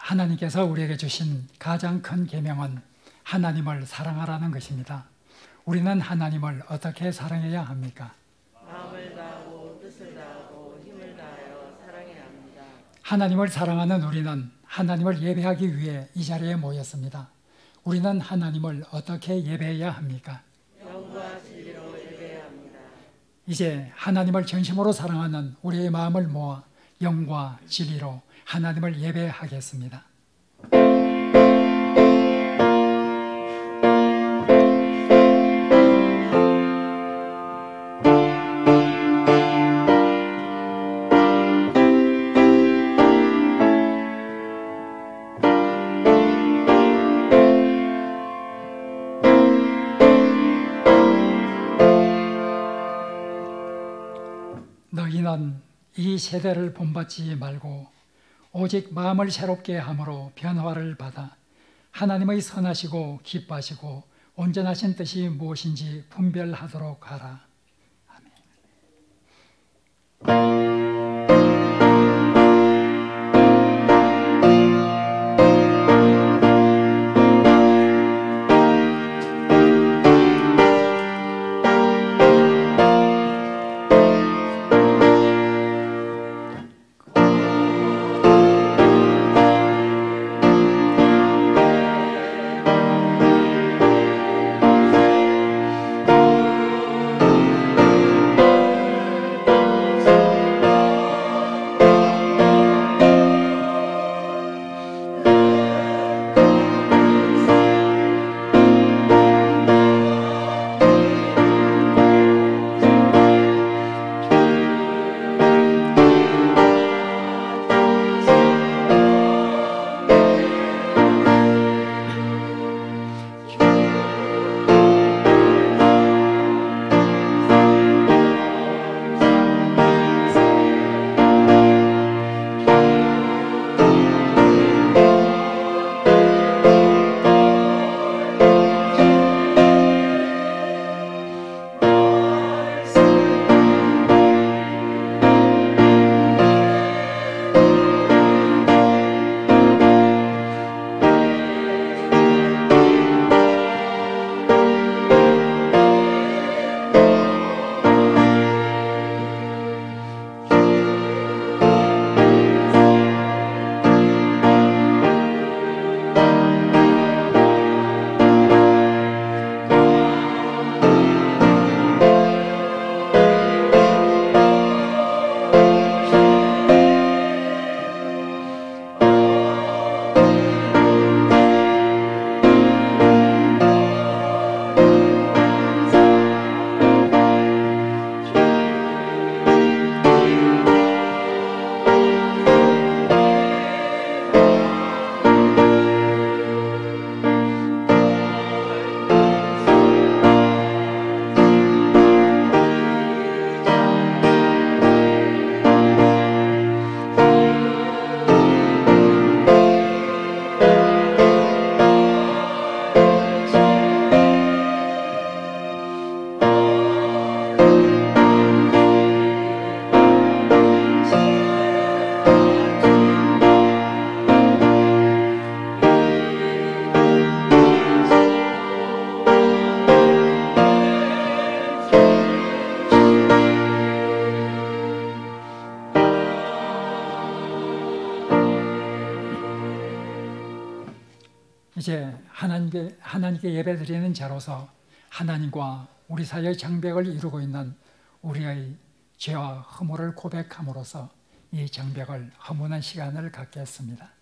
하나님께서 우리에게 주신 가장 큰 계명은 하나님을 사랑하라는 것입니다. 우리는 하나님을 어떻게 사랑해야 합니까? 마음을 다하고 뜻을 다하고 힘을 다하여 사랑해야 합니다. 하나님을 사랑하는 우리는 하나님을 예배하기 위해 이 자리에 모였습니다. 우리는 하나님을 어떻게 예배해야 합니까? 영과 진리로 예배해야 합니다. 이제 하나님을 전심으로 사랑하는 우리의 마음을 모아 영과 진리로 하나님을 예배하겠습니다. 너희는 이 세대를 본받지 말고 오직 마음을 새롭게 함으로 변화를 받아 하나님의 선하시고 기뻐하시고 온전하신 뜻이 무엇인지 분별하도록 하라. 아멘. 이제 하나님께 예배드리는 자로서 하나님과 우리 사이의 장벽을 이루고 있는 우리의 죄와 허물을 고백함으로써 이 장벽을 허무는 시간을 갖겠습니다.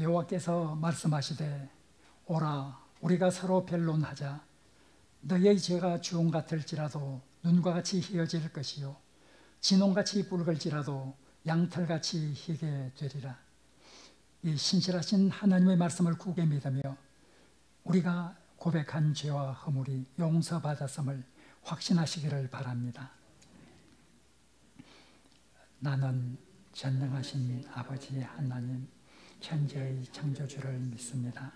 여호와께서 말씀하시되 오라 우리가 서로 변론하자. 너희의 죄가 주홍 같을지라도 눈과 같이 희어질 것이요 진홍같이 붉을지라도 양털같이 희게 되리라. 이 신실하신 하나님의 말씀을 굳게 믿으며 우리가 고백한 죄와 허물이 용서받았음을 확신하시기를 바랍니다. 나는 전능하신 아버지 하나님 천지의 창조주를 믿습니다.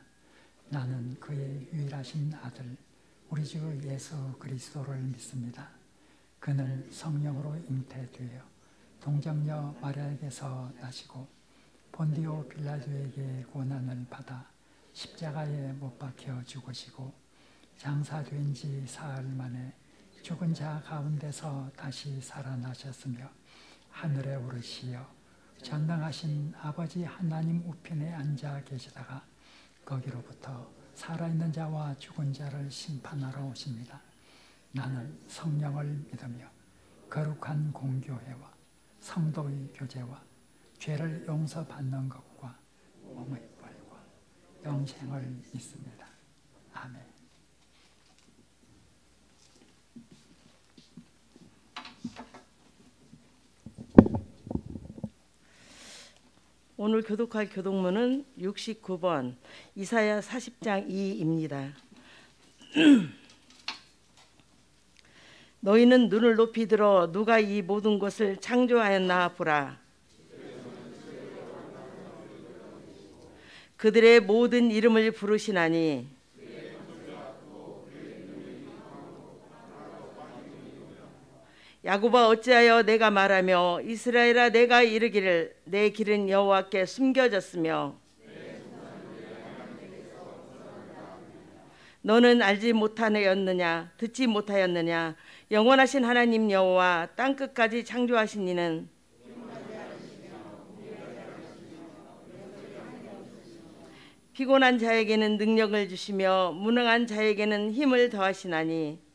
나는 그의 유일하신 아들 우리 주 예수 그리스도를 믿습니다. 그는 성령으로 잉태되어 동정녀 마리아에게서 나시고 본디오 빌라도에게 고난을 받아 십자가에 못 박혀 죽으시고 장사된 지 사흘 만에 죽은 자 가운데서 다시 살아나셨으며 하늘에 오르시어 전능하신 아버지 하나님 우편에 앉아 계시다가 거기로부터 살아있는 자와 죽은 자를 심판하러 오십니다. 나는 성령을 믿으며 거룩한 공교회와 성도의 교제와 죄를 용서받는 것과 몸의 부활과 영생을 믿습니다. 아멘. 오늘 교독할 교독문은 69번 이사야 40장 2입니다. 너희는 눈을 높이 들어 누가 이 모든 것을 창조하였나 보라. 그들의 모든 이름을 부르시나니 야곱아 어찌하여 내가 말하며 이스라엘아 내가 이르기를 내 길은 여호와께 숨겨졌으며 너는 알지 못하였느냐 듣지 못하였느냐 영원하신 하나님 여호와 땅끝까지 창조하신 이는 피곤한 자에게는 능력을 주시며 무능한 자에게는 힘을 더하시나니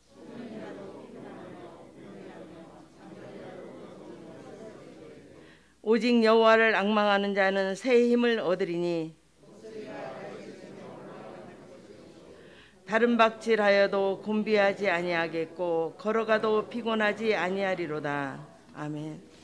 오직 여호와를 앙망하는 자는 새 힘을 얻으리니 다른 박질하여도 곤비하지 아니하겠고 걸어가도 피곤하지 아니하리로다. 아멘.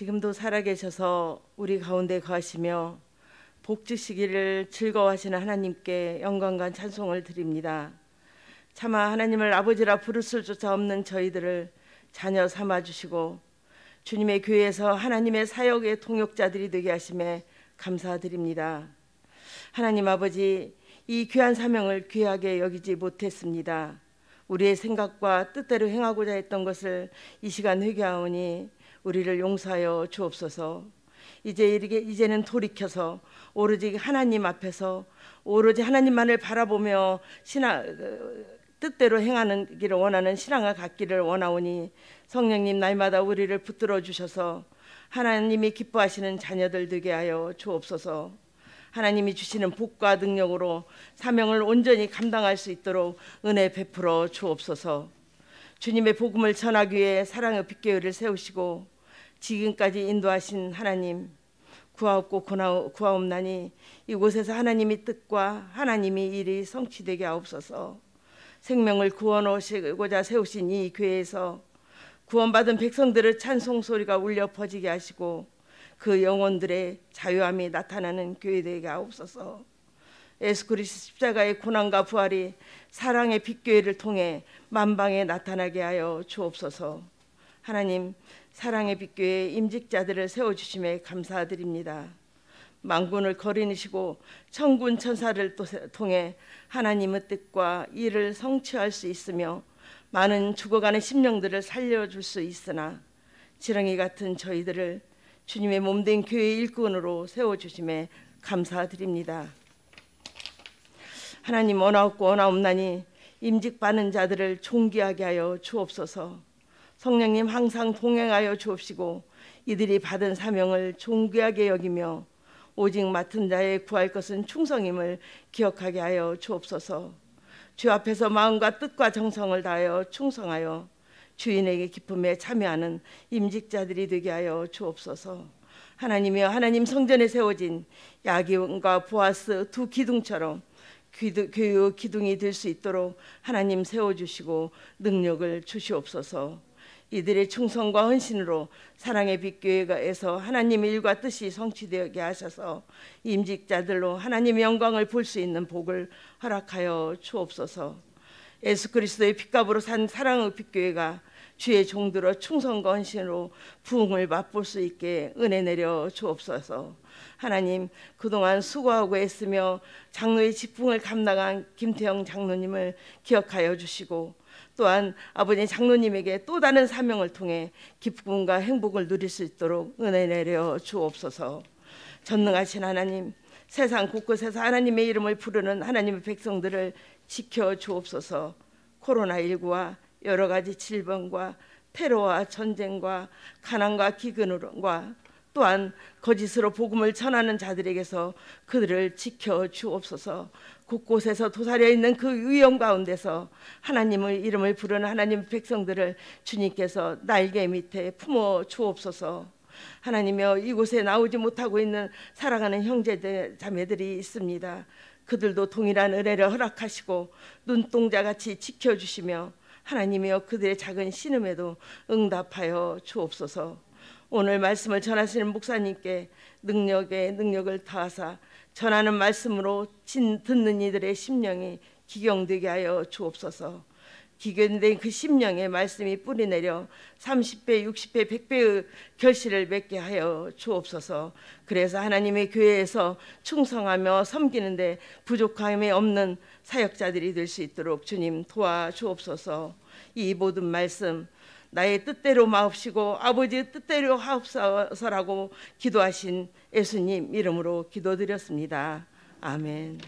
지금도 살아계셔서 우리 가운데 거하시며 복 주시기를 즐거워하시는 하나님께 영광과 찬송을 드립니다. 차마 하나님을 아버지라 부를 수조차 없는 저희들을 자녀 삼아주시고 주님의 교회에서 하나님의 사역의 동역자들이 되게 하심에 감사드립니다. 하나님 아버지, 이 귀한 사명을 귀하게 여기지 못했습니다. 우리의 생각과 뜻대로 행하고자 했던 것을 이 시간 회개하오니 우리를 용서하여 주옵소서. 이제는 돌이켜서 오로지 하나님 앞에서 오로지 하나님만을 바라보며 뜻대로 행하는 길을 원하는 신앙을 갖기를 원하오니 성령님 날마다 우리를 붙들어 주셔서 하나님이 기뻐하시는 자녀들 되게 하여 주옵소서. 하나님이 주시는 복과 능력으로 사명을 온전히 감당할 수 있도록 은혜 베풀어 주옵소서. 주님의 복음을 전하기 위해 사랑의 빛교회를 세우시고 지금까지 인도하신 하나님, 구하옵고 구하옵나니 이곳에서 하나님의 뜻과 하나님의 일이 성취되게 하옵소서. 생명을 구원하시고자 세우신 이 교회에서 구원받은 백성들의 찬송 소리가 울려 퍼지게 하시고 그 영혼들의 자유함이 나타나는 교회 되게 하옵소서. 예수 그리스도 십자가의 고난과 부활이 사랑의 빛교회를 통해 만방에 나타나게 하여 주옵소서. 하나님, 사랑의 빛교회 임직자들을 세워주심에 감사드립니다. 만군을 거느리시고 천군 천사를 통해 하나님의 뜻과 일을 성취할 수 있으며 많은 죽어가는 심령들을 살려줄 수 있으나 지렁이 같은 저희들을 주님의 몸된 교회 일꾼으로 세워주심에 감사드립니다. 하나님, 원하옵고 원하옵나니 임직받는 자들을 존귀하게 하여 주옵소서. 성령님 항상 동행하여 주옵시고 이들이 받은 사명을 존귀하게 여기며 오직 맡은 자에 구할 것은 충성임을 기억하게 하여 주옵소서. 주 앞에서 마음과 뜻과 정성을 다하여 충성하여 주인에게 기쁨에 참여하는 임직자들이 되게 하여 주옵소서. 하나님이여, 하나님 성전에 세워진 야기온과 보아스 두 기둥처럼 교회의 기둥이 될 수 있도록 하나님 세워주시고 능력을 주시옵소서. 이들의 충성과 헌신으로 사랑의 빛교회에서 하나님의 일과 뜻이 성취되게 하셔서 임직자들로 하나님의 영광을 볼 수 있는 복을 허락하여 주옵소서. 예수 그리스도의 핏값으로 산 사랑의 빛교회가 주의 종들어 충성과 헌신으로 부흥을 맛볼 수 있게 은혜 내려 주옵소서. 하나님, 그동안 수고하고 애쓰며 장로의 직분을 감당한 김태형 장로님을 기억하여 주시고 또한 아버지 장로님에게 또 다른 사명을 통해 기쁨과 행복을 누릴 수 있도록 은혜 내려 주옵소서. 전능하신 하나님, 세상 곳곳에서 하나님의 이름을 부르는 하나님의 백성들을 지켜 주옵소서. 코로나19와 여러 가지 질병과 테러와 전쟁과 가난과 기근과 또한 거짓으로 복음을 전하는 자들에게서 그들을 지켜 주옵소서. 곳곳에서 도사려 있는 그 위험 가운데서 하나님의 이름을 부르는 하나님의 백성들을 주님께서 날개 밑에 품어 주옵소서. 하나님이여, 이곳에 나오지 못하고 있는 살아가는 형제들 자매들이 있습니다. 그들도 동일한 은혜를 허락하시고 눈동자같이 지켜주시며 하나님이여, 그들의 작은 신음에도 응답하여 주옵소서. 오늘 말씀을 전하시는 목사님께 능력을 더하사 전하는 말씀으로 듣는 이들의 심령이 기경되게 하여 주옵소서. 기견된 그 심령에 말씀이 뿌리내려 30배, 60배, 100배의 결실을 맺게 하여 주옵소서. 그래서 하나님의 교회에서 충성하며 섬기는데 부족함이 없는 사역자들이 될 수 있도록 주님 도와주옵소서. 이 모든 말씀 나의 뜻대로 마옵시고 아버지의 뜻대로 하옵소서라고 기도하신 예수님 이름으로 기도드렸습니다. 아멘.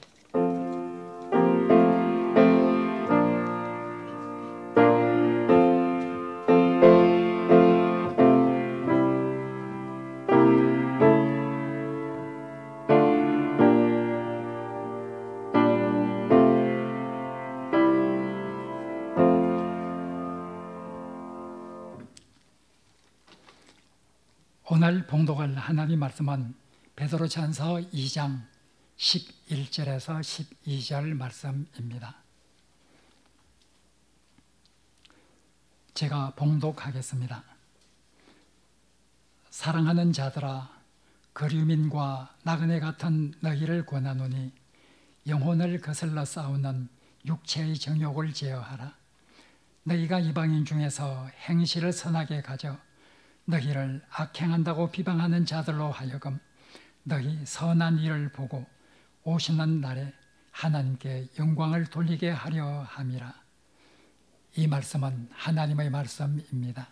오늘 봉독할 하나님 말씀은 베드로전서 2장 11절에서 12절 말씀입니다. 제가 봉독하겠습니다. 사랑하는 자들아, 거류민과 나그네 같은 너희를 권하노니 영혼을 거슬러 싸우는 육체의 정욕을 제어하라. 너희가 이방인 중에서 행실을 선하게 가져 너희를 악행한다고 비방하는 자들로 하여금 너희 선한 일을 보고 오시는 날에 하나님께 영광을 돌리게 하려 함이라. 이 말씀은 하나님의 말씀입니다.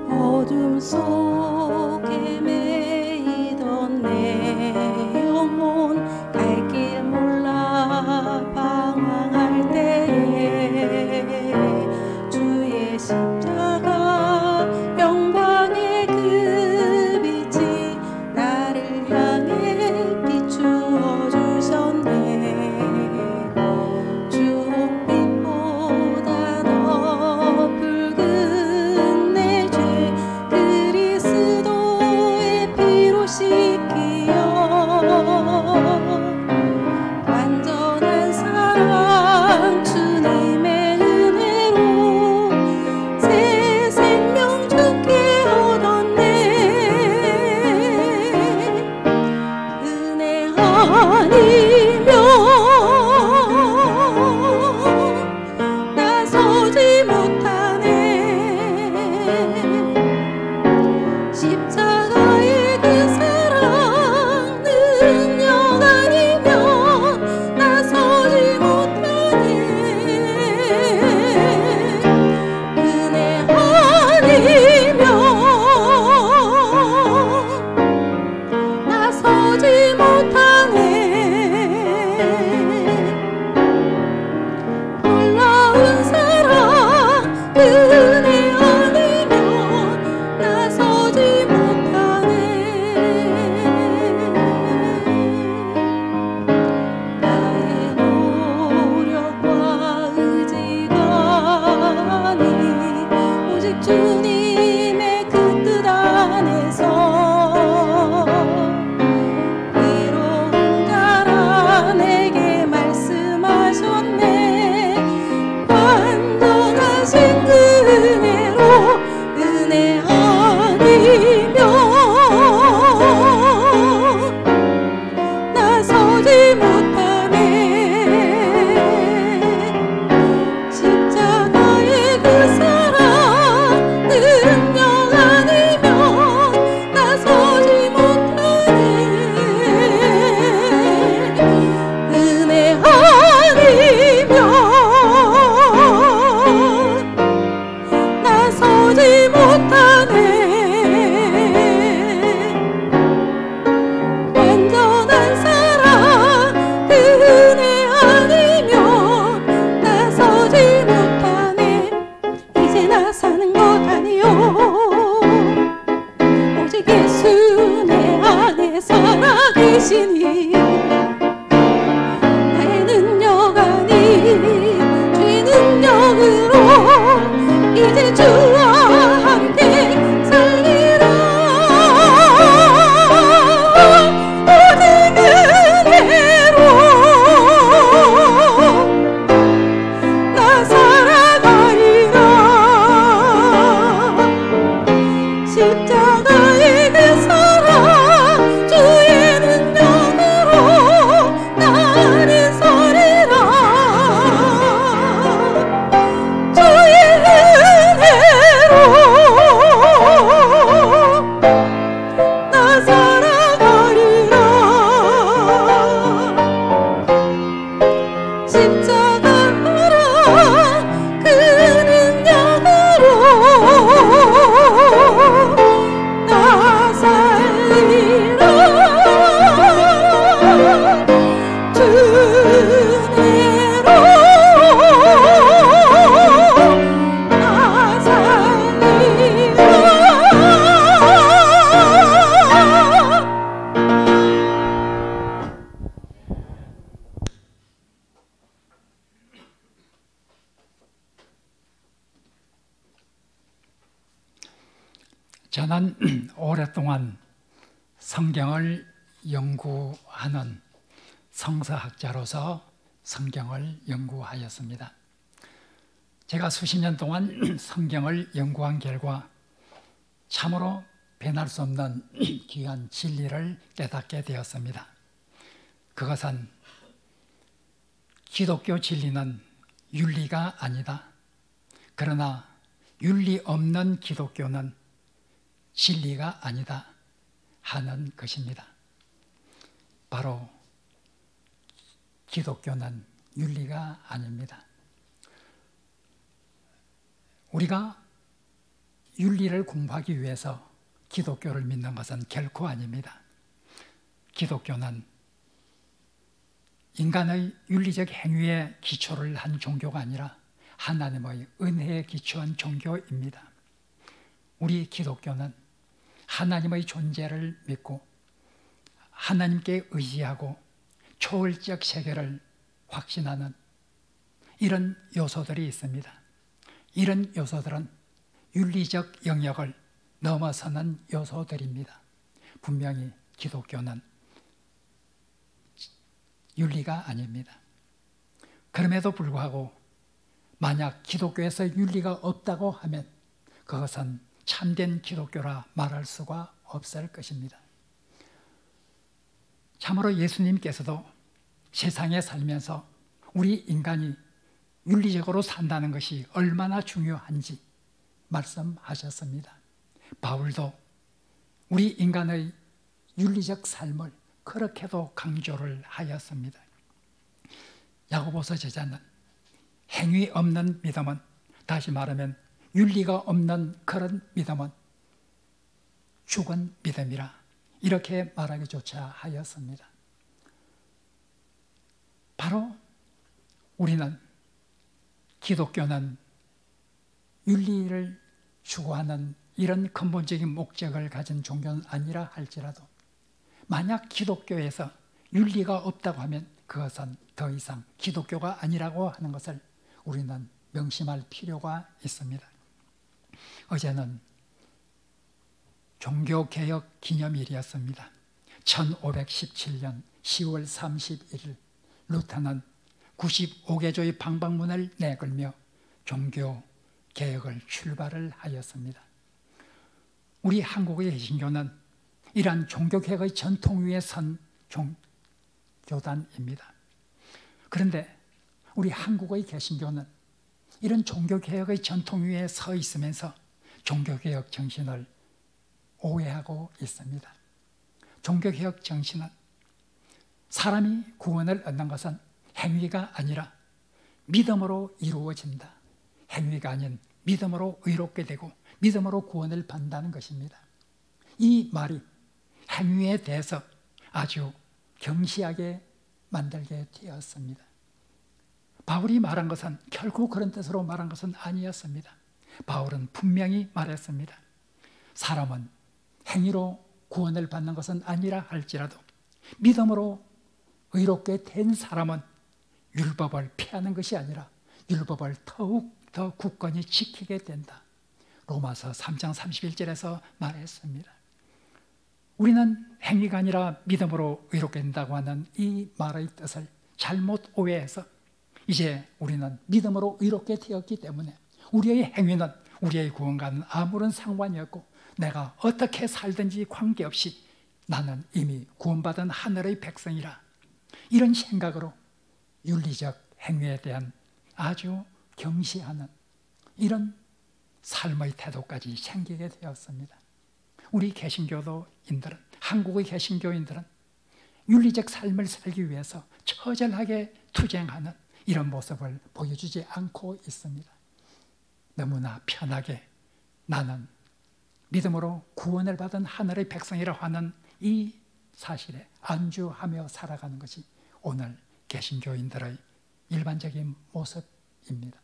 어둠 속에 매이던 내 영혼 갈 길 몰라 방황할 때에 주의 십자가 영광의 그 빛이 나를 향해 비추어 주셨네. 주홍빛보다 더 붉은 내 죄 그리스도의 피로 씻기어 완전한 사랑 주님의 은혜로 새 생명 주께 얻었네. 은혜 아니면 나서지 못하네. 십자가의 그 사랑 능력 아니면 나서지 못하네. 은혜 아니면 나서지 못하네. 놀라운 사랑 그 은혜 아니면 나서지 못하네. 나의 노력과 의지가 아닌 오직 주님의 그 뜻 안에서 이로운 자라 내게 말씀하셨네. 완전하신 그 은혜로 은혜 아니면 나서지 못하네. 십자가의 그 사랑 능력 아니면 나서지 못하네. 은혜 아니면 나서지 못하네. 완전한 사랑 그 은혜 아니면 나서지 못하네. 이제 나 사는 것 아니요 오직 예수 내 안에 살아계시니 나의 능력 아닌 주의 능력으로 이제 주와 함께 살리라. 오직 은혜로 나 살아가리라. 십자가의 그 사랑 주의 능력으로 나는 서리라. 저는 오랫동안 성경을 연구하는 성서학자로서 성경을 연구하였습니다. 제가 수십 년 동안 성경을 연구한 결과 참으로 변할 수 없는 귀한 진리를 깨닫게 되었습니다. 그것은 기독교 진리는 윤리가 아니다. 그러나 윤리 없는 기독교는 진리가 아니다 하는 것입니다. 바로 기독교는 윤리가 아닙니다. 우리가 윤리를 공부하기 위해서 기독교를 믿는 것은 결코 아닙니다. 기독교는 인간의 윤리적 행위에 기초를 한 종교가 아니라 하나님의 은혜에 기초한 종교입니다. 우리 기독교는 하나님의 존재를 믿고 하나님께 의지하고 초월적 세계를 확신하는 이런 요소들이 있습니다. 이런 요소들은 윤리적 영역을 넘어서는 요소들입니다. 분명히 기독교는 윤리가 아닙니다. 그럼에도 불구하고 만약 기독교에서 윤리가 없다고 하면 그것은 참된 기독교라 말할 수가 없을 것입니다. 참으로 예수님께서도 세상에 살면서 우리 인간이 윤리적으로 산다는 것이 얼마나 중요한지 말씀하셨습니다. 바울도 우리 인간의 윤리적 삶을 그렇게도 강조를 하였습니다. 야고보서 저자는 행위 없는 믿음은, 다시 말하면 윤리가 없는 그런 믿음은 죽은 믿음이라 이렇게 말하기조차 하였습니다. 바로 우리는 기독교는 윤리를 추구하는 이런 근본적인 목적을 가진 종교는 아니라 할지라도 만약 기독교에서 윤리가 없다고 하면 그것은 더 이상 기독교가 아니라고 하는 것을 우리는 명심할 필요가 있습니다. 어제는 종교개혁 기념일이었습니다. 1517년 10월 31일 루터는 95개조의 방방문을 내걸며 종교개혁을 출발을 하였습니다. 우리 한국의 개신교는 이러한 종교개혁의 전통 위에 선 교단입니다. 그런데 우리 한국의 개신교는 이런 종교개혁의 전통 위에 서 있으면서 종교개혁 정신을 오해하고 있습니다. 종교개혁 정신은 사람이 구원을 얻는 것은 행위가 아니라 믿음으로 이루어진다. 행위가 아닌 믿음으로 의롭게 되고 믿음으로 구원을 받는다는 것입니다. 이 말이 행위에 대해서 아주 경시하게 만들게 되었습니다. 바울이 말한 것은 결코 그런 뜻으로 말한 것은 아니었습니다. 바울은 분명히 말했습니다. 사람은 행위로 구원을 받는 것은 아니라 할지라도 믿음으로 의롭게 된 사람은 율법을 피하는 것이 아니라 율법을 더욱 더 굳건히 지키게 된다. 로마서 3장 31절에서 말했습니다. 우리는 행위가 아니라 믿음으로 의롭게 된다고 하는 이 말의 뜻을 잘못 오해해서 이제 우리는 믿음으로 의롭게 되었기 때문에 우리의 행위는 우리의 구원과는 아무런 상관이 없고 내가 어떻게 살든지 관계없이 나는 이미 구원받은 하늘의 백성이라, 이런 생각으로 윤리적 행위에 대한 아주 경시하는 이런 삶의 태도까지 생기게 되었습니다. 우리 개신교도인들은, 한국의 개신교인들은 윤리적 삶을 살기 위해서 처절하게 투쟁하는 이런 모습을 보여주지 않고 있습니다. 너무나 편하게 나는 믿음으로 구원을 받은 하늘의 백성이라고 하는 이 사실에 안주하며 살아가는 것이 오늘 개신교인들의 일반적인 모습입니다.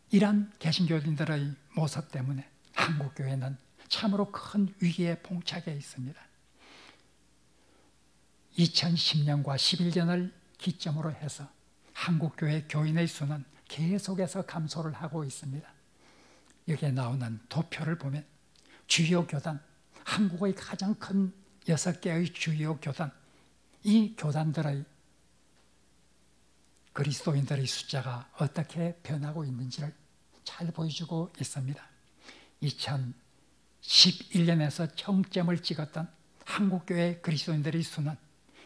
이러한 개신교인들의 모습 때문에 한국교회는 참으로 큰 위기에 봉착해 있습니다. 2010년과 11년을 기점으로 해서 한국교회 교인의 수는 계속해서 감소를 하고 있습니다. 여기에 나오는 도표를 보면 주요 교단, 한국의 가장 큰 6개의 주요 교단, 이 교단들의 그리스도인들의 숫자가 어떻게 변하고 있는지를 잘 보여주고 있습니다. 2011년에서 정점을 찍었던 한국교회 그리스도인들의 수는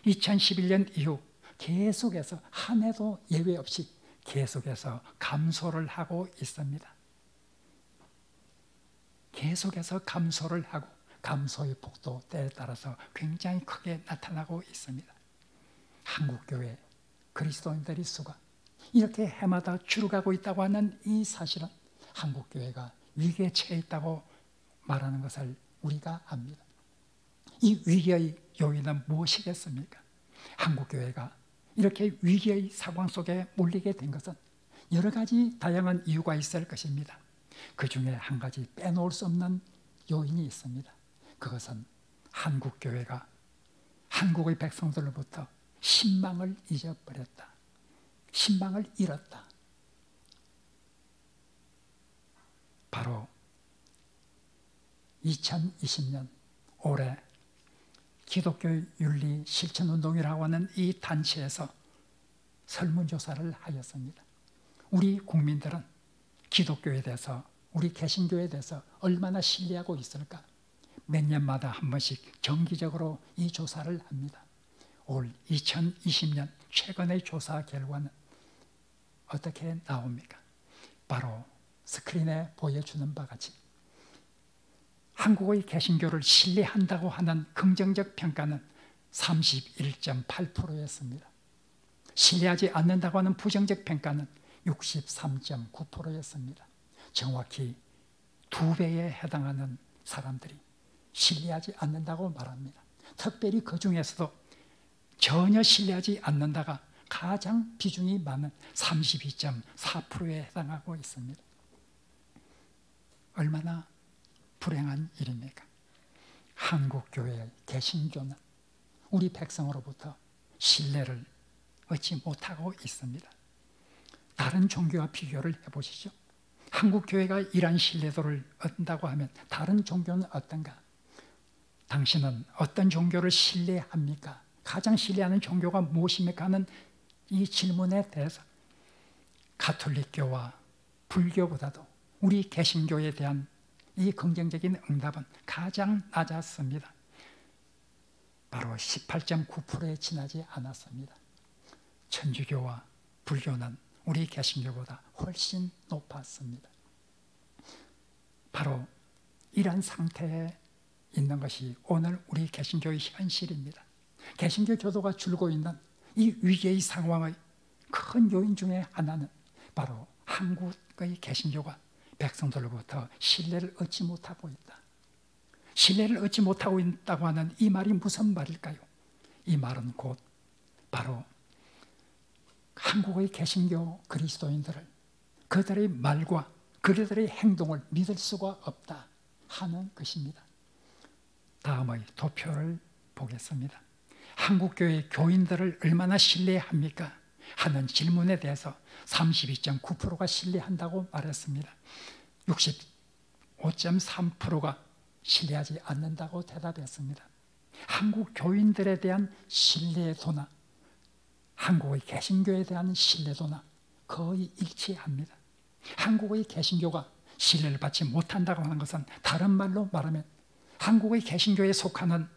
2011년 이후 계속해서 한 해도 예외 없이 계속해서 감소를 하고 있습니다. 계속해서 감소를 하고 감소의 폭도 때에 따라서 굉장히 크게 나타나고 있습니다. 한국교회 그리스도인들의 수가 이렇게 해마다 줄어가고 있다고 하는 이 사실은 한국교회가 위기에 처해 있다고 말하는 것을 우리가 압니다. 이 위기의 요인은 무엇이겠습니까? 한국교회가 이렇게 위기의 상황 속에 몰리게 된 것은 여러 가지 다양한 이유가 있을 것입니다. 그 중에 한 가지 빼놓을 수 없는 요인이 있습니다. 그것은 한국교회가 한국의 백성들로부터 신망을 잊어버렸다. 신망을 잃었다. 바로 2020년 올해 기독교 윤리 실천운동이라고 하는 이 단체에서 설문조사를 하였습니다. 우리 국민들은 기독교에 대해서, 우리 개신교에 대해서 얼마나 신뢰하고 있을까? 몇 년마다 한 번씩 정기적으로 이 조사를 합니다. 올 2020년 최근의 조사 결과는 어떻게 나옵니까? 바로 스크린에 보여주는 바와 같이 한국의 개신교를 신뢰한다고 하는 긍정적 평가는 31.8%였습니다. 신뢰하지 않는다고 하는 부정적 평가는 63.9%였습니다. 정확히 2배에 해당하는 사람들이 신뢰하지 않는다고 말합니다. 특별히 그 중에서도 전혀 신뢰하지 않는다가 가장 비중이 많은 32.4%에 해당하고 있습니다. 얼마나 불행한 일입니까? 한국교회의 개신교는 우리 백성으로부터 신뢰를 얻지 못하고 있습니다. 다른 종교와 비교를 해보시죠. 한국교회가 이러한 신뢰도를 얻는다고 하면 다른 종교는 어떤가? 당신은 어떤 종교를 신뢰합니까? 가장 신뢰하는 종교가 무엇입니까? 하는 이 질문에 대해서 가톨릭교와 불교보다도 우리 개신교에 대한 이 긍정적인 응답은 가장 낮았습니다. 바로 18.9%에 지나지 않았습니다. 천주교와 불교는 우리 개신교보다 훨씬 높았습니다. 바로 이런 상태에 있는 것이 오늘 우리 개신교의 현실입니다. 개신교 교도가 줄고 있는 이 위기의 상황의 큰 요인 중에 하나는 바로 한국의 개신교가 백성들로부터 신뢰를 얻지 못하고 있다. 신뢰를 얻지 못하고 있다고 하는 이 말이 무슨 말일까요? 이 말은 곧 바로 한국의 개신교 그리스도인들을 그들의 말과 그들의 행동을 믿을 수가 없다 하는 것입니다. 다음의 도표를 보겠습니다. 한국교회 교인들을 얼마나 신뢰합니까? 하는 질문에 대해서 32.9%가 신뢰한다고 말했습니다. 65.3%가 신뢰하지 않는다고 대답했습니다. 한국 교인들에 대한 신뢰도나 한국의 개신교에 대한 신뢰도나 거의 일치합니다. 한국의 개신교가 신뢰를 받지 못한다고 하는 것은 다른 말로 말하면 한국의 개신교에 속하는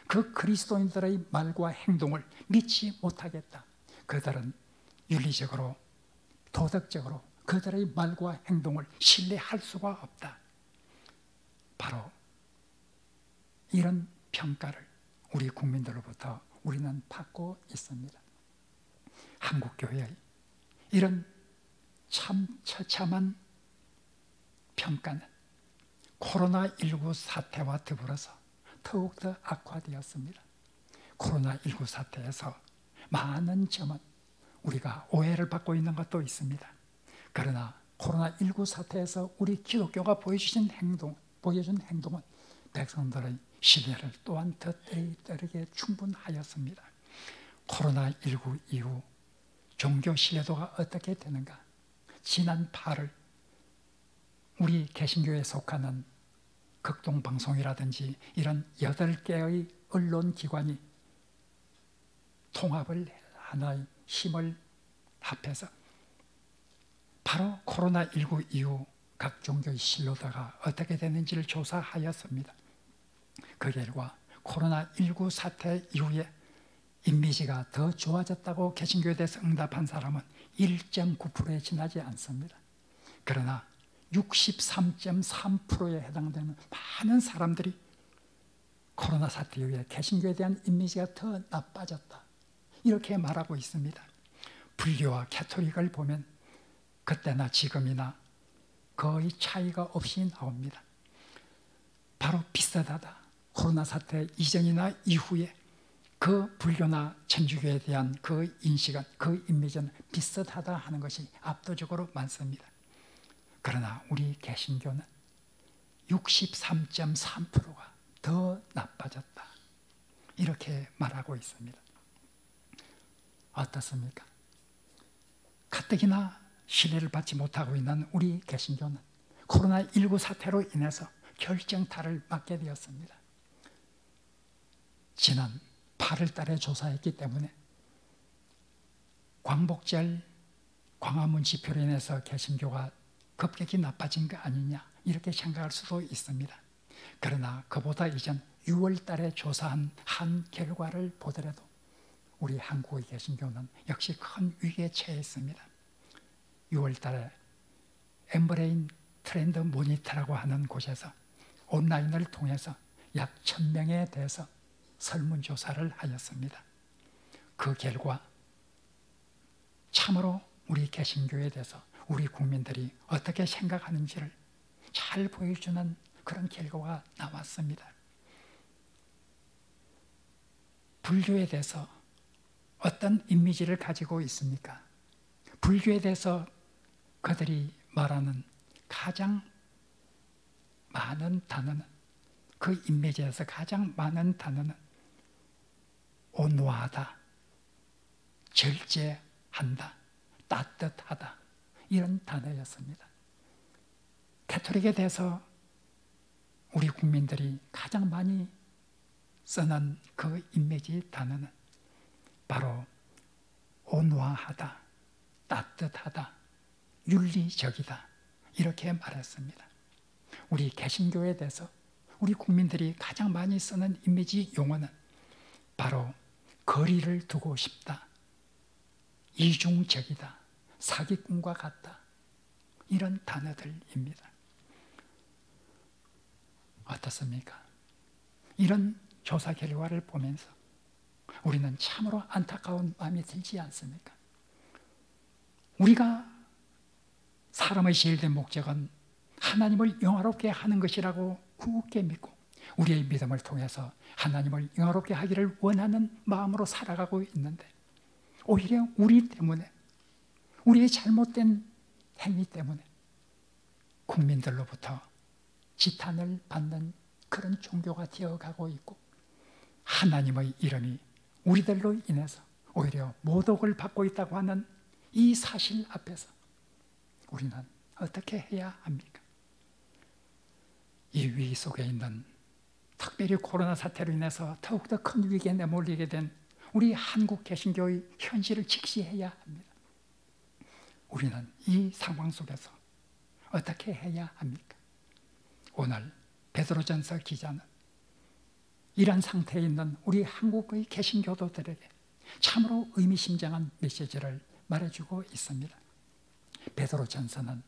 그 그리스도인들의 말과 행동을 믿지 못하겠다. 그들은 윤리적으로, 도덕적으로 그들의 말과 행동을 신뢰할 수가 없다. 바로 이런 평가를 우리 국민들로부터 우리는 받고 있습니다. 한국교회의 이런 참 처참한 평가는 코로나19 사태와 더불어서 더욱더 악화되었습니다. 코로나19 사태에서 많은 점은 우리가 오해를 받고 있는 것도 있습니다. 그러나 코로나19 사태에서 우리 기독교가 보여준 행동은 백성들의 신뢰를 또한 더 따르게 충분하였습니다. 코로나19 이후 종교 신뢰도가 어떻게 되는가? 지난 8월 우리 개신교에 속하는 극동방송이라든지 이런 8개의 언론기관이 통합을 하나의 힘을 합해서 바로 코로나19 이후 각 종교의 신로다가 어떻게 되는지를 조사하였습니다. 그 결과 코로나19 사태 이후에 이미지가 더 좋아졌다고 개신교에 대해서 응답한 사람은 1.9%에 지나지 않습니다. 그러나 63.3%에 해당되는 많은 사람들이 코로나 사태 이후에 개신교에 대한 이미지가 더 나빠졌다, 이렇게 말하고 있습니다. 불교와 캐토릭을 보면 그때나 지금이나 거의 차이가 없이 나옵니다. 바로 비슷하다. 코로나 사태 이전이나 이후에 그 불교나 천주교에 대한 그 인식은, 그 이미지는 비슷하다 하는 것이 압도적으로 많습니다. 그러나 우리 개신교는 63.3%가 더 나빠졌다, 이렇게 말하고 있습니다. 어떻습니까? 가뜩이나 신뢰를 받지 못하고 있는 우리 개신교는 코로나19 사태로 인해서 결정타를 맞게 되었습니다. 지난 8월 달에 조사했기 때문에 광복절 광화문 집회로 인해서 개신교가 급격히 나빠진 거 아니냐, 이렇게 생각할 수도 있습니다. 그러나 그보다 이전 6월 달에 조사한 한 결과를 보더라도 우리 한국의 개신교는 역시 큰 위기에 처했습니다. 6월 달에 엠브레인 트렌드 모니터라고 하는 곳에서 온라인을 통해서 약 1000명에 대해서 설문조사를 하였습니다. 그 결과 참으로 우리 개신교에 대해서 우리 국민들이 어떻게 생각하는지를 잘 보여주는 그런 결과가 나왔습니다. 불교에 대해서 어떤 이미지를 가지고 있습니까? 불교에 대해서 그들이 말하는 가장 많은 단어는, 그 이미지에서 가장 많은 단어는 온화하다, 절제한다, 따뜻하다, 이런 단어였습니다. 캐토릭에 대해서 우리 국민들이 가장 많이 쓰는 그 이미지 단어는 바로 온화하다, 따뜻하다, 윤리적이다, 이렇게 말했습니다. 우리 개신교에 대해서 우리 국민들이 가장 많이 쓰는 이미지 용어는 바로 거리를 두고 싶다, 이중적이다, 사기꾼과 같다, 이런 단어들입니다. 어떻습니까? 이런 조사 결과를 보면서 우리는 참으로 안타까운 마음이 들지 않습니까? 우리가 사람의 제일 된 목적은 하나님을 영화롭게 하는 것이라고 굳게 믿고 우리의 믿음을 통해서 하나님을 영화롭게 하기를 원하는 마음으로 살아가고 있는데, 오히려 우리 때문에, 우리의 잘못된 행위 때문에 국민들로부터 지탄을 받는 그런 종교가 되어가고 있고, 하나님의 이름이 우리들로 인해서 오히려 모독을 받고 있다고 하는 이 사실 앞에서 우리는 어떻게 해야 합니까? 이 위기 속에 있는, 특별히 코로나 사태로 인해서 더욱더 큰 위기에 내몰리게 된 우리 한국 개신교의 현실을 직시해야 합니다. 우리는 이 상황 속에서 어떻게 해야 합니까? 오늘 베드로전서 기자는 이런 상태에 있는 우리 한국의 개신교도들에게 참으로 의미심장한 메시지를 말해주고 있습니다. 베드로전서는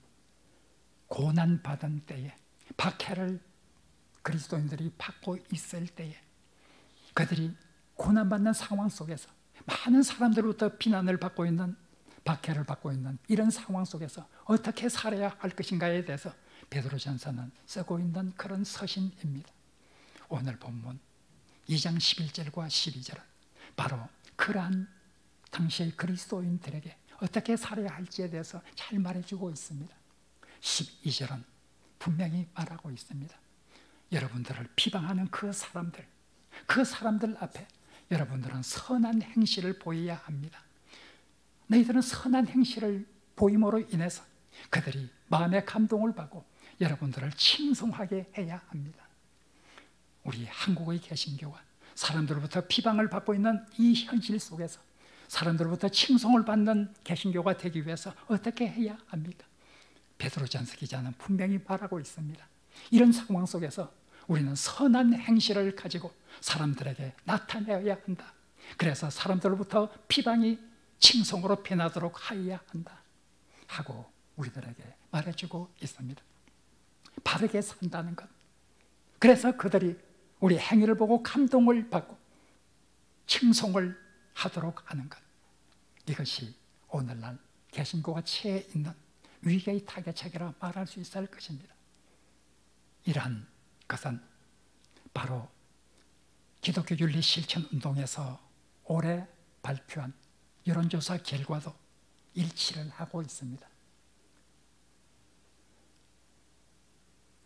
고난받은 때에, 박해를 그리스도인들이 받고 있을 때에, 그들이 고난받는 상황 속에서 많은 사람들로부터 비난을 받고 있는, 박해를 받고 있는 이런 상황 속에서 어떻게 살아야 할 것인가에 대해서 베드로전서는 쓰고 있는 그런 서신입니다. 오늘 본문 2장 11절과 12절은 바로 그러한 당시의 그리스도인들에게 어떻게 살아야 할지에 대해서 잘 말해주고 있습니다. 12절은 분명히 말하고 있습니다. 여러분들을 비방하는 그 사람들 앞에 여러분들은 선한 행실을 보여야 합니다. 너희들은 선한 행실을 보임으로 인해서 그들이 마음의 감동을 받고 여러분들을 칭송하게 해야 합니다. 우리 한국의 개신교가 사람들로부터 비방을 받고 있는 이 현실 속에서 사람들로부터 칭송을 받는 개신교가 되기 위해서 어떻게 해야 합니까? 베드로전서 기자는 분명히 말하고 있습니다. 이런 상황 속에서 우리는 선한 행실을 가지고 사람들에게 나타내어야 한다. 그래서 사람들로부터 비방이 칭송으로 변하도록 하여야 한다 하고 우리들에게 말해주고 있습니다. 바르게 산다는 것, 그래서 그들이 우리 행위를 보고 감동을 받고 칭송을 하도록 하는 것, 이것이 오늘날 개신교가 처해 있는 위기의 타개책이라 말할 수 있을 것입니다. 이러한 것은 바로 기독교 윤리 실천 운동에서 올해 발표한 여론조사 결과도 일치를 하고 있습니다.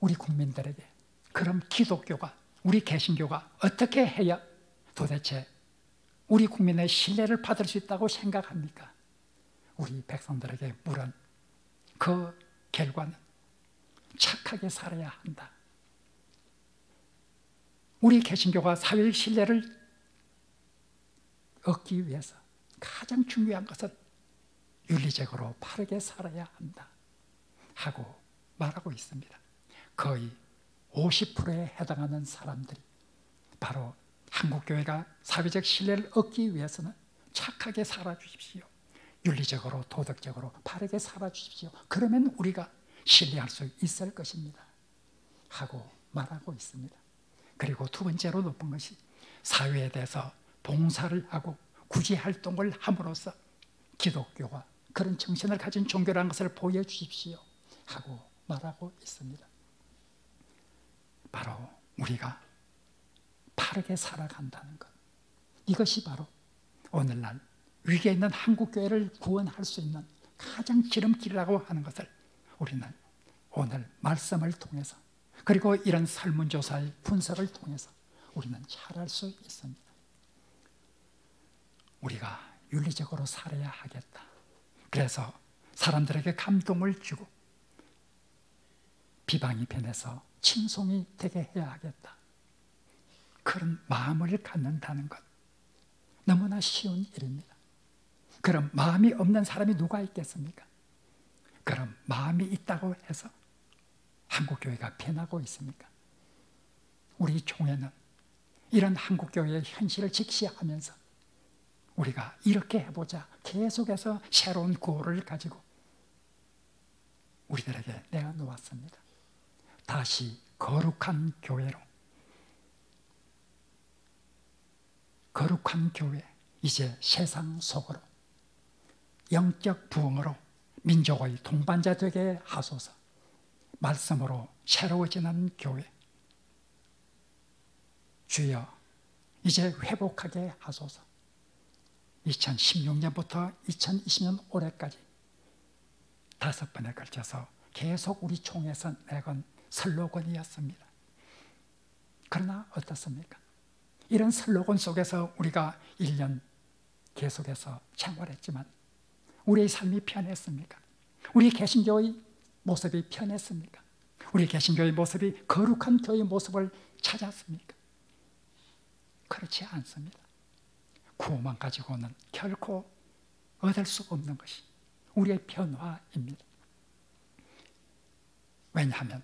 우리 국민들에게 그럼 기독교가, 우리 개신교가 어떻게 해야 도대체 우리 국민의 신뢰를 받을 수 있다고 생각합니까? 우리 백성들에게 물은 그 결과는 착하게 살아야 한다. 우리 개신교가 사회의 신뢰를 얻기 위해서 가장 중요한 것은 윤리적으로 바르게 살아야 한다 하고 말하고 있습니다. 거의 50%에 해당하는 사람들이 바로 한국교회가 사회적 신뢰를 얻기 위해서는 착하게 살아주십시오, 윤리적으로 도덕적으로 바르게 살아주십시오, 그러면 우리가 신뢰할 수 있을 것입니다 하고 말하고 있습니다. 그리고 두 번째로 높은 것이 사회에 대해서 봉사를 하고 구제활동을 함으로써 기독교가 그런 정신을 가진 종교라는 것을 보여주십시오 하고 말하고 있습니다. 바로 우리가 바르게 살아간다는 것, 이것이 바로 오늘날 위기에 있는 한국교회를 구원할 수 있는 가장 지름길이라고 하는 것을 우리는 오늘 말씀을 통해서, 그리고 이런 설문조사의 분석을 통해서 우리는 잘 알 수 있습니다. 우리가 윤리적으로 살아야 하겠다. 그래서 사람들에게 감동을 주고 비방이 변해서 칭송이 되게 해야 하겠다. 그런 마음을 갖는다는 것 너무나 쉬운 일입니다. 그런 마음이 없는 사람이 누가 있겠습니까? 그런 마음이 있다고 해서 한국교회가 변하고 있습니까? 우리 총회는 이런 한국교회의 현실을 직시하면서 우리가 이렇게 해보자 계속해서 새로운 구호를 가지고 우리들에게 내어놓았습니다. 다시 거룩한 교회로, 거룩한 교회, 이제 세상 속으로 영적 부흥으로 민족의 동반자 되게 하소서. 말씀으로 새로워지는 교회, 주여 이제 회복하게 하소서. 2016년부터 2020년 올해까지 5번에 걸쳐서 계속 우리 총회에서 내건 슬로건이었습니다. 그러나 어떻습니까? 이런 슬로건 속에서 우리가 1년 계속해서 생활했지만 우리의 삶이 변했습니까? 우리 개신교의 모습이 변했습니까? 우리 개신교의 모습이 거룩한 교회의 모습을 찾았습니까? 그렇지 않습니다. 구호만 가지고는 결코 얻을 수 없는 것이 우리의 변화입니다. 왜냐하면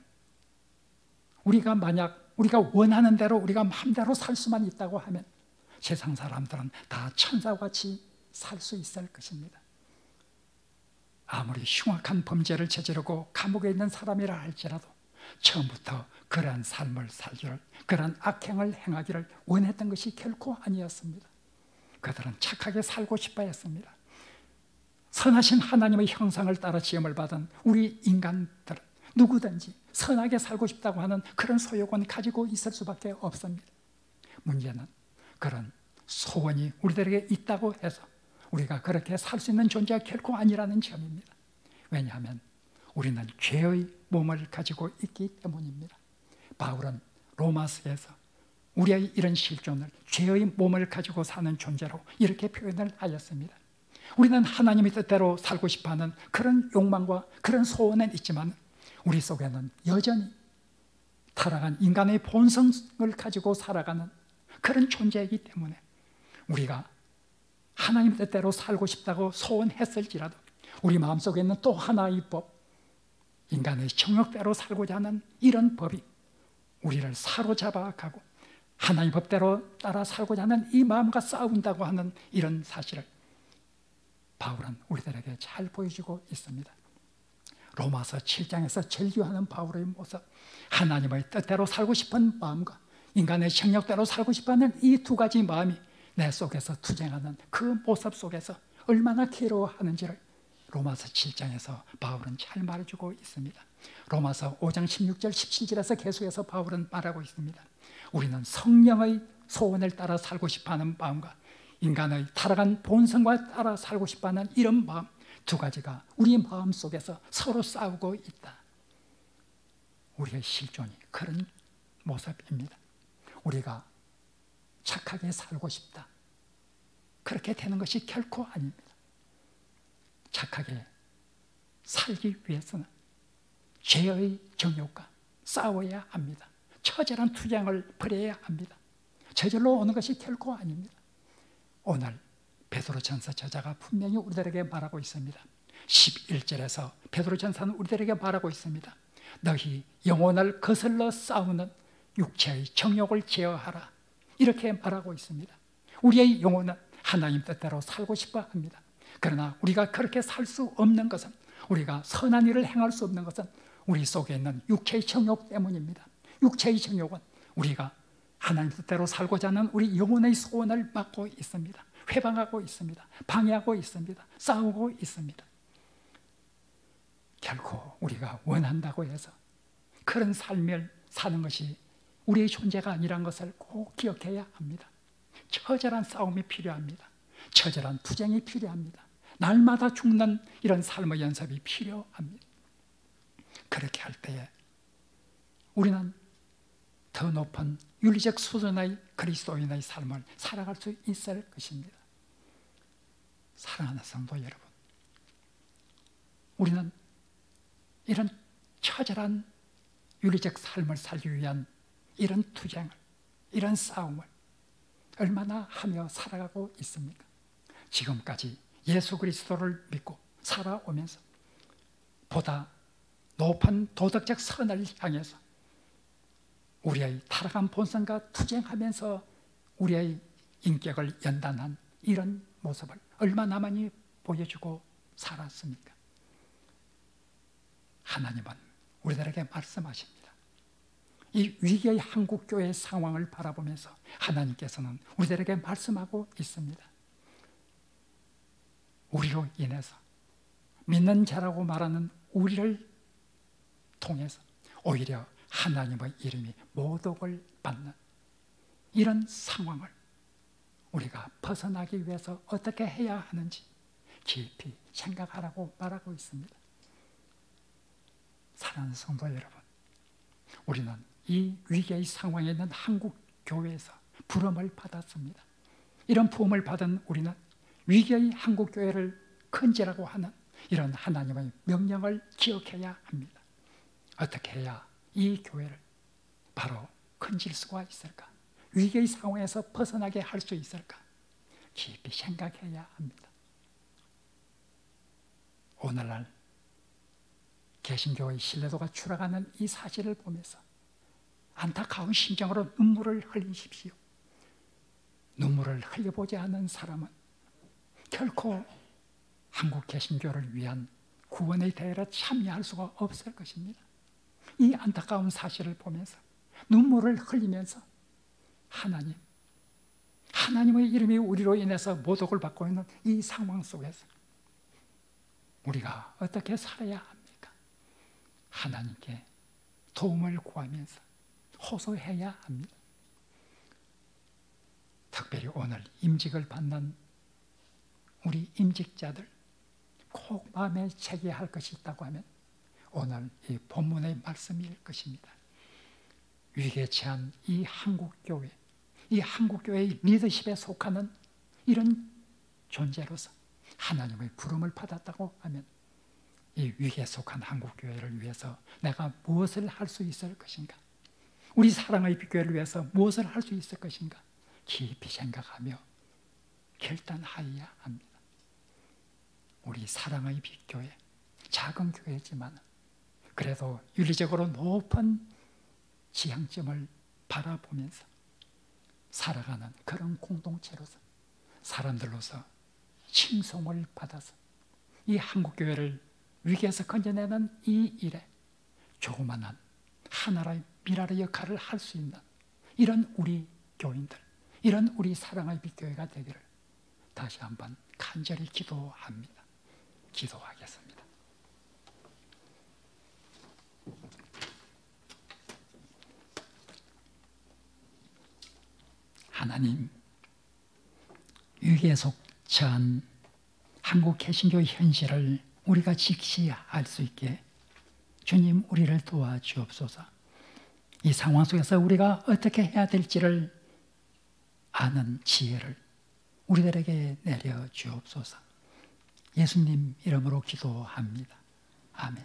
우리가 만약 우리가 원하는 대로 우리가 마음대로 살 수만 있다고 하면 세상 사람들은 다 천사와 같이 살 수 있을 것입니다. 아무리 흉악한 범죄를 저지르고 감옥에 있는 사람이라 할지라도 처음부터 그러한 삶을 살기를, 그러한 악행을 행하기를 원했던 것이 결코 아니었습니다. 그들은 착하게 살고 싶어 했습니다. 선하신 하나님의 형상을 따라 지음을 받은 우리 인간들은 누구든지 선하게 살고 싶다고 하는 그런 소욕은 가지고 있을 수밖에 없습니다. 문제는 그런 소원이 우리들에게 있다고 해서 우리가 그렇게 살 수 있는 존재가 결코 아니라는 점입니다. 왜냐하면 우리는 죄의 몸을 가지고 있기 때문입니다. 바울은 로마서에서 우리의 이런 실존을 죄의 몸을 가지고 사는 존재로 이렇게 표현을 하였습니다. 우리는 하나님의 뜻대로 살고 싶어하는 그런 욕망과 그런 소원은 있지만 우리 속에는 여전히 타락한 인간의 본성을 가지고 살아가는 그런 존재이기 때문에 우리가 하나님 뜻대로 살고 싶다고 소원했을지라도 우리 마음속에 있는 또 하나의 법, 인간의 정욕대로 살고자 하는 이런 법이 우리를 사로잡아 가고 하나님 법대로 따라 살고자 하는 이 마음과 싸운다고 하는 이런 사실을 바울은 우리들에게 잘 보여주고 있습니다. 로마서 7장에서 절규하는 바울의 모습, 하나님의 뜻대로 살고 싶은 마음과 인간의 정욕대로 살고 싶어하는 이 두 가지 마음이 내 속에서 투쟁하는 그 모습 속에서 얼마나 괴로워하는지를 로마서 7장에서 바울은 잘 말해주고 있습니다. 로마서 5장 16절 17절에서 계속해서 바울은 말하고 있습니다. 우리는 성령의 소원을 따라 살고 싶어하는 마음과 인간의 타락한 본성과 따라 살고 싶어하는 이런 마음 두 가지가 우리 마음 속에서 서로 싸우고 있다. 우리의 실존이 그런 모습입니다. 우리가 착하게 살고 싶다, 그렇게 되는 것이 결코 아닙니다. 착하게 살기 위해서는 죄의 정욕과 싸워야 합니다. 처절한 투쟁을 벌여야 합니다. 저절로 오는 것이 결코 아닙니다. 오늘 베드로전서 저자가 분명히 우리들에게 말하고 있습니다. 11절에서 베드로전서는 우리들에게 말하고 있습니다. 너희 영혼을 거슬러 싸우는 육체의 정욕을 제어하라, 이렇게 말하고 있습니다. 우리의 영혼은 하나님 뜻대로 살고 싶어 합니다. 그러나 우리가 그렇게 살 수 없는 것은, 우리가 선한 일을 행할 수 없는 것은 우리 속에 있는 육체의 정욕 때문입니다. 육체의 정욕은 우리가 하나님 뜻대로 살고자 하는 우리 영혼의 소원을 막고 있습니다. 회방하고 있습니다. 방해하고 있습니다. 싸우고 있습니다. 결코 우리가 원한다고 해서 그런 삶을 사는 것이 우리의 존재가 아니란 것을 꼭 기억해야 합니다. 처절한 싸움이 필요합니다. 처절한 투쟁이 필요합니다. 날마다 죽는 이런 삶의 연습이 필요합니다. 그렇게 할 때에 우리는 더 높은 윤리적 수준의 그리스도인의 삶을 살아갈 수 있을 것입니다. 사랑하는 성도 여러분, 우리는 이런 처절한 윤리적 삶을 살기 위한 이런 투쟁을, 이런 싸움을 얼마나 하며 살아가고 있습니까? 지금까지 예수 그리스도를 믿고 살아오면서 보다 높은 도덕적 선을 향해서 우리의 타락한 본성과 투쟁하면서 우리의 인격을 연단한 이런 모습을 얼마나 많이 보여주고 살았습니까? 하나님은 우리들에게 말씀하십니다. 이 위기의 한국교회의 상황을 바라보면서 하나님께서는 우리들에게 말씀하고 있습니다. 우리로 인해서, 믿는 자라고 말하는 우리를 통해서 오히려 하나님의 이름이 모독을 받는 이런 상황을 우리가 벗어나기 위해서 어떻게 해야 하는지 깊이 생각하라고 말하고 있습니다. 사랑하는 성도 여러분, 우리는 이 위기의 상황에 있는 한국 교회에서 부름을 받았습니다. 이런 부름을 받은 우리는 위기의 한국 교회를 건지라고 하는 이런 하나님의 명령을 기억해야 합니다. 어떻게 해야 이 교회를 바로 건질 수가 있을까? 위기의 상황에서 벗어나게 할 수 있을까? 깊이 생각해야 합니다. 오늘날 개신교의 신뢰도가 추락하는 이 사실을 보면서 안타까운 심정으로 눈물을 흘리십시오. 눈물을 흘려보지 않는 사람은 결코 한국 개신교를 위한 구원의 대회에 참여할 수가 없을 것입니다. 이 안타까운 사실을 보면서 눈물을 흘리면서 하나님의 이름이 우리로 인해서 모독을 받고 있는 이 상황 속에서 우리가 어떻게 살아야 합니까? 하나님께 도움을 구하면서 호소해야 합니다. 특별히 오늘 임직을 받는 우리 임직자들 꼭 마음에 새겨야 할 것이 있다고 하면 오늘 이 본문의 말씀일 것입니다. 위기에 처한 이 한국교회, 이 한국교회의 리더십에 속하는 이런 존재로서 하나님의 부름을 받았다고 하면 이 위기에 속한 한국교회를 위해서 내가 무엇을 할 수 있을 것인가? 우리 사랑의 빛교회를 위해서 무엇을 할 수 있을 것인가 깊이 생각하며 결단하여야 합니다. 우리 사랑의 빛교회, 작은 교회지만 그래도 윤리적으로 높은 지향점을 바라보면서 살아가는 그런 공동체로서, 사람들로서 칭송을 받아서 이 한국교회를 위기에서 건져내는 이 일에 조그마한 하나의 미랄의 역할을 할 수 있는 이런 우리 교인들, 이런 우리 사랑의 빛교회가 되기를 다시 한번 간절히 기도합니다. 기도하겠습니다. 하나님, 위기에 처한 한국 개신교 현실을 우리가 직시할 수 있게 주님 우리를 도와주옵소서. 이 상황 속에서 우리가 어떻게 해야 될지를 아는 지혜를 우리들에게 내려주옵소서. 예수님 이름으로 기도합니다. 아멘.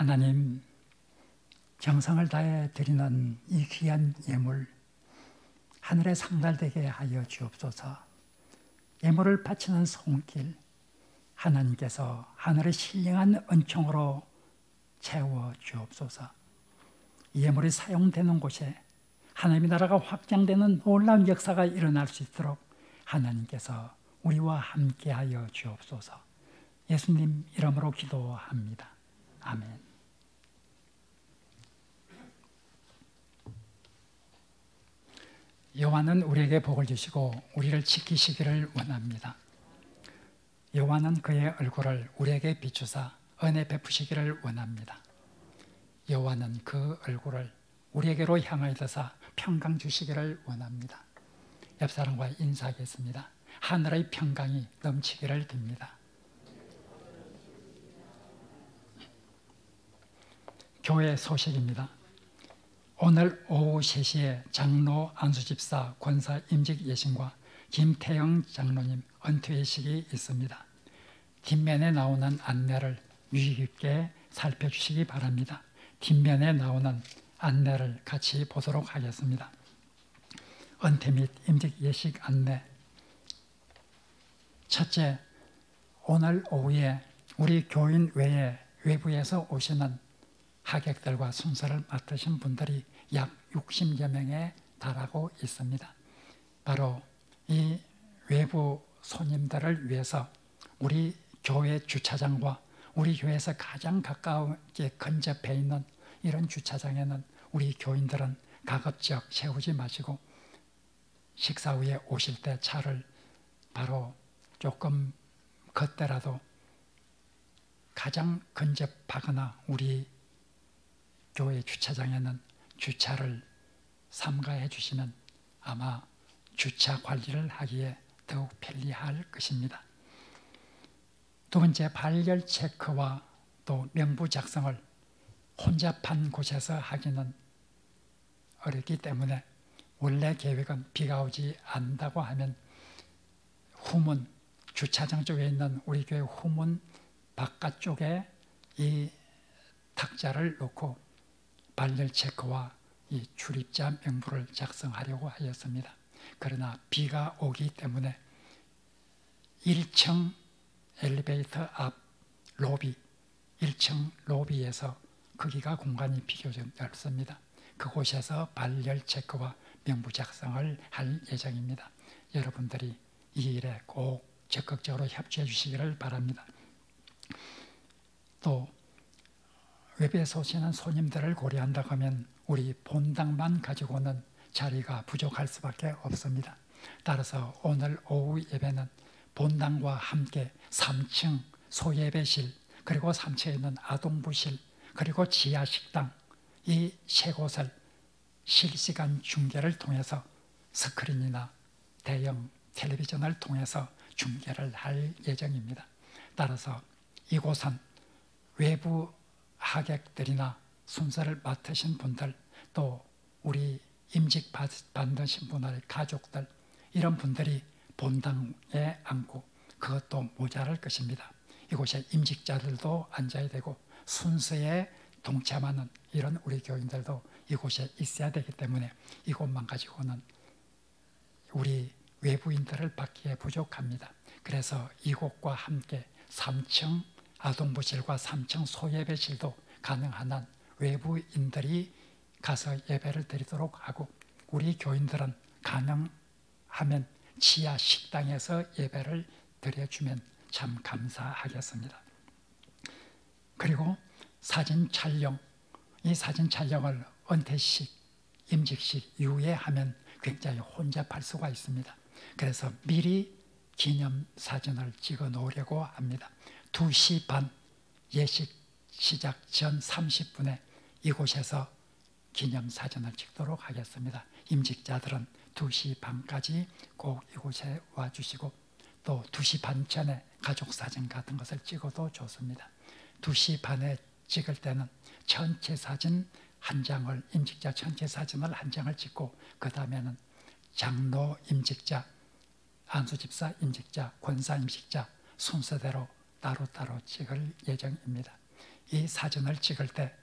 하나님, 정성을 다해 드리는 이 귀한 예물 하늘에 상달되게 하여 주옵소서. 예물을 바치는 손길 하나님께서 하늘의 신령한 은총으로 채워 주옵소서. 이 예물이 사용되는 곳에 하나님의 나라가 확장되는 놀라운 역사가 일어날 수 있도록 하나님께서 우리와 함께하여 주옵소서. 예수님 이름으로 기도합니다. 아멘. 여호와는 우리에게 복을 주시고 우리를 지키시기를 원합니다. 여호와는 그의 얼굴을 우리에게 비추사 은혜 베푸시기를 원합니다. 여호와는 그 얼굴을 우리에게로 향하여 드사 평강 주시기를 원합니다. 옆 사람과 인사하겠습니다. 하늘의 평강이 넘치기를 빕니다. 교회 소식입니다. 오늘 오후 3시에 장로 안수집사 권사 임직 예신과 김태영 장로님 은퇴회식이 있습니다. 뒷면에 나오는 안내를 유의 깊게 살펴주시기 바랍니다. 뒷면에 나오는 안내를 같이 보도록 하겠습니다. 은퇴 및 임직 예식 안내. 첫째, 오늘 오후에 우리 교인 외에 외부에서 오시는 하객들과 순서를 맡으신 분들이 약 60여 명에 달하고 있습니다. 바로 이 외부 손님들을 위해서 우리 교회 주차장과 우리 교회에서 가장 가까우게 근접해 있는 이런 주차장에는 우리 교인들은 가급적 세우지 마시고 식사 후에 오실 때 차를 바로 조금 걷더라도 가장 근접하거나 우리 교회 주차장에는 주차를 삼가해 주시면 아마 주차 관리를 하기에 더욱 편리할 것입니다. 두 번째, 발열 체크와 또 명부 작성을 혼잡한 곳에서 하기는 어렵기 때문에 원래 계획은 비가 오지 않는다고 하면 후문, 주차장 쪽에 있는 우리 교회 후문 바깥쪽에 이 탁자를 놓고 발열 체크와 이 출입자 명부를 작성하려고 하였습니다. 그러나 비가 오기 때문에 1층 엘리베이터 앞 로비, 1층 로비에서 거기가 공간이 비교적 넓습니다. 그곳에서 발열 체크와 명부 작성을 할 예정입니다. 여러분들이 이 일에 꼭 적극적으로 협조해 주시기를 바랍니다. 또 외부에서 오시는 손님들을 고려한다고 하면 우리 본당만 가지고는 자리가 부족할 수밖에 없습니다. 따라서 오늘 오후 예배는 본당과 함께 3층 소예배실, 그리고 3층에 있는 아동부실, 그리고 지하식당, 이 세 곳을 실시간 중계를 통해서 스크린이나 대형 텔레비전을 통해서 중계를 할 예정입니다. 따라서 이곳은 외부 하객들이나 순서를 맡으신 분들, 또 우리 임직 받으신 분의 가족들, 이런 분들이 본당에 앉고 그것도 모자랄 것입니다. 이곳에 임직자들도 앉아야 되고 순서에 동참하는 이런 우리 교인들도 이곳에 있어야 되기 때문에 이곳만 가지고는 우리 외부인들을 받기에 부족합니다. 그래서 이곳과 함께 3층 아동부실과 3층 소예배실도 가능한 한 외부인들이 가서 예배를 드리도록 하고, 우리 교인들은 가능하면 지하 식당에서 예배를 드려주면 참 감사하겠습니다. 그리고 사진 촬영, 이 사진 촬영을 은퇴식, 임직식 이후에 하면 굉장히 혼잡할 수가 있습니다. 그래서 미리 기념사진을 찍어 놓으려고 합니다. 2시 반 예식 시작 전 30분에 이곳에서 기념사진을 찍도록 하겠습니다. 임직자들은 2시 반까지 꼭 이곳에 와주시고, 또 2시 반 전에 가족사진 같은 것을 찍어도 좋습니다. 2시 반에 찍을 때는 전체 사진 한 장을, 임직자 전체 사진을 한 장을 찍고, 그 다음에는 장로 임직자, 안수집사 임직자, 권사 임직자 순서대로 따로따로 찍을 예정입니다. 이 사진을 찍을 때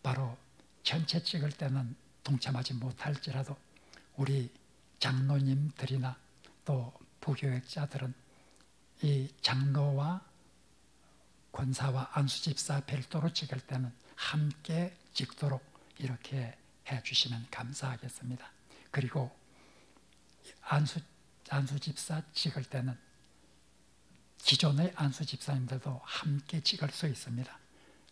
바로 전체 찍을 때는 동참하지 못할지라도 우리 장로님들이나 또 부교역자들은 이 장로와 권사와 안수집사 별도로 찍을 때는 함께 찍도록 이렇게 해주시면 감사하겠습니다. 그리고 안수집사 찍을 때는 기존의 안수집사님들도 함께 찍을 수 있습니다.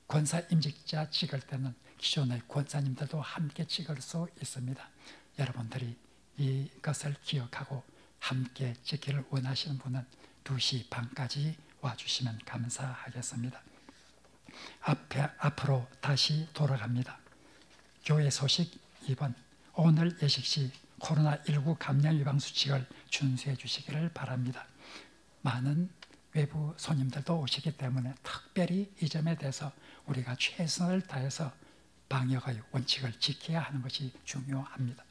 권사 임직자 찍을 때는 기존의 권사님들도 함께 찍을 수 있습니다. 여러분들이 이것을 기억하고 함께 지키를 원하시는 분은 2시 반까지 와주시면 감사하겠습니다. 앞으로 다시 돌아갑니다. 교회 소식 2번. 오늘 예식 시 코로나19 감염 예방 수칙을 준수해 주시기를 바랍니다. 많은 외부 손님들도 오시기 때문에 특별히 이 점에 대해서 우리가 최선을 다해서 방역의 원칙을 지켜야 하는 것이 중요합니다.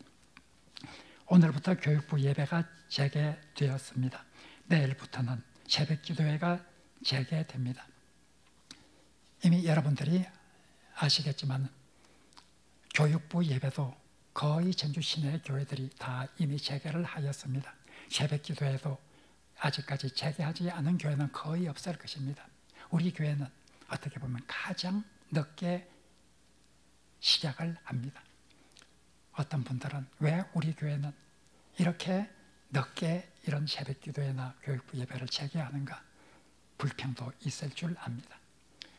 오늘부터 교육부 예배가 재개되었습니다. 내일부터는 새벽 기도회가 재개됩니다. 이미 여러분들이 아시겠지만 교육부 예배도 거의 전주 시내 교회들이 다 이미 재개를 하였습니다. 새벽 기도회도 아직까지 재개하지 않은 교회는 거의 없을 것입니다. 우리 교회는 어떻게 보면 가장 늦게 시작을 합니다. 어떤 분들은 왜 우리 교회는 이렇게 늦게 이런 새벽 기도회나 교육부 예배를 재개하는가 불평도 있을 줄 압니다.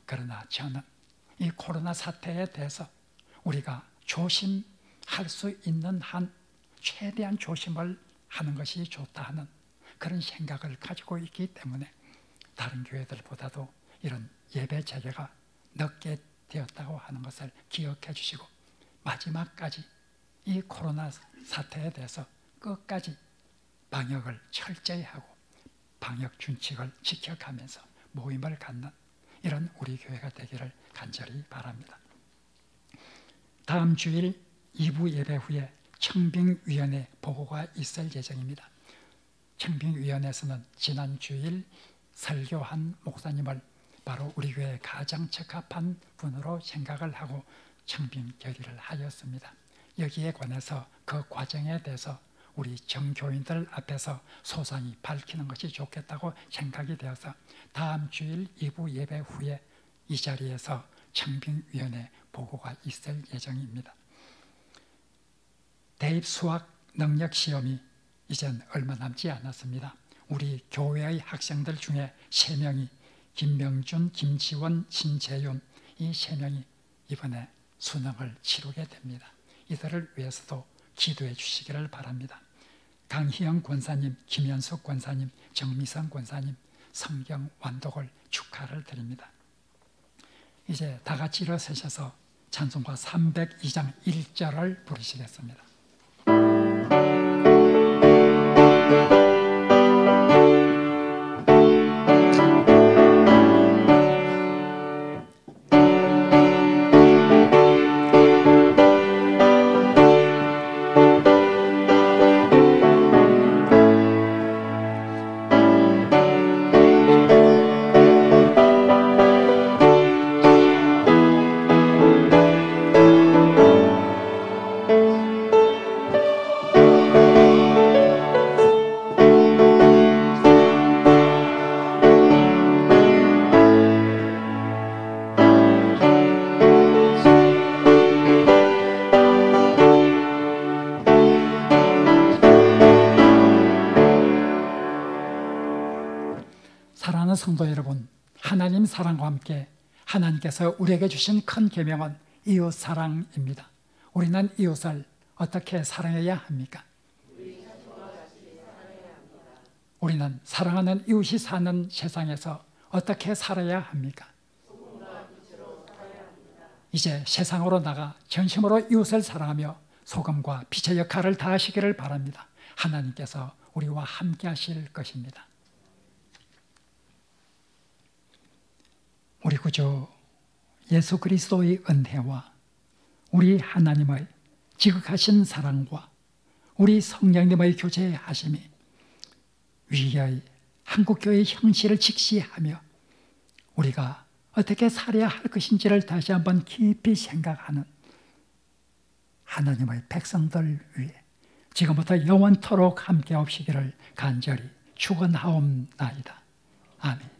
그러나 저는 이 코로나 사태에 대해서 우리가 조심할 수 있는 한 최대한 조심을 하는 것이 좋다 하는 그런 생각을 가지고 있기 때문에 다른 교회들보다도 이런 예배 재개가 늦게 되었다고 하는 것을 기억해 주시고 마지막까지 이 코로나 사태에 대해서 끝까지 방역을 철저히 하고 방역 준칙을 지켜가면서 모임을 갖는 이런 우리 교회가 되기를 간절히 바랍니다. 다음 주일 2부 예배 후에 청빙위원회 보고가 있을 예정입니다. 청빙위원회에서는 지난 주일 설교한 목사님을 바로 우리 교회에 가장 적합한 분으로 생각을 하고 청빙 결의를 하였습니다. 여기에 관해서 그 과정에 대해서 우리 정교인들 앞에서 소상히 밝히는 것이 좋겠다고 생각이 되어서 다음 주일 2부 예배 후에 이 자리에서 청빙위원회 보고가 있을 예정입니다. 대입 수학 능력 시험이 이젠 얼마 남지 않았습니다. 우리 교회의 학생들 중에 3명이 김명준, 김지원, 신재윤 이 3명이 이번에 수능을 치르게 됩니다. 이들을 위해서도 기도해 주시기를 바랍니다. 강희영 권사님, 김현숙 권사님, 정미성 권사님 성경 완독을 축하를 드립니다. 이제 다 같이 일어서셔서 찬송가 302장 1절을 부르시겠습니다. 사랑하는 성도 여러분, 하나님 사랑과 함께 하나님께서 우리에게 주신 큰 계명은 이웃 사랑입니다. 우리는 이웃을 어떻게 사랑해야 합니까? 우리는 사랑하는 이웃이 사는 세상에서 어떻게 살아야 합니까? 이제 세상으로 나가 전심으로 이웃을 사랑하며 소금과 빛의 역할을 다하시기를 바랍니다. 하나님께서 우리와 함께 하실 것입니다. 우리 구주 예수 그리스도의 은혜와 우리 하나님의 지극하신 사랑과 우리 성령님의 교제하심이 위의 한국교회의 형실을 직시하며 우리가 어떻게 살아야 할 것인지를 다시 한번 깊이 생각하는 하나님의 백성들 위해 지금부터 영원토록 함께 하시기를 간절히 축원하옵나이다. 아멘.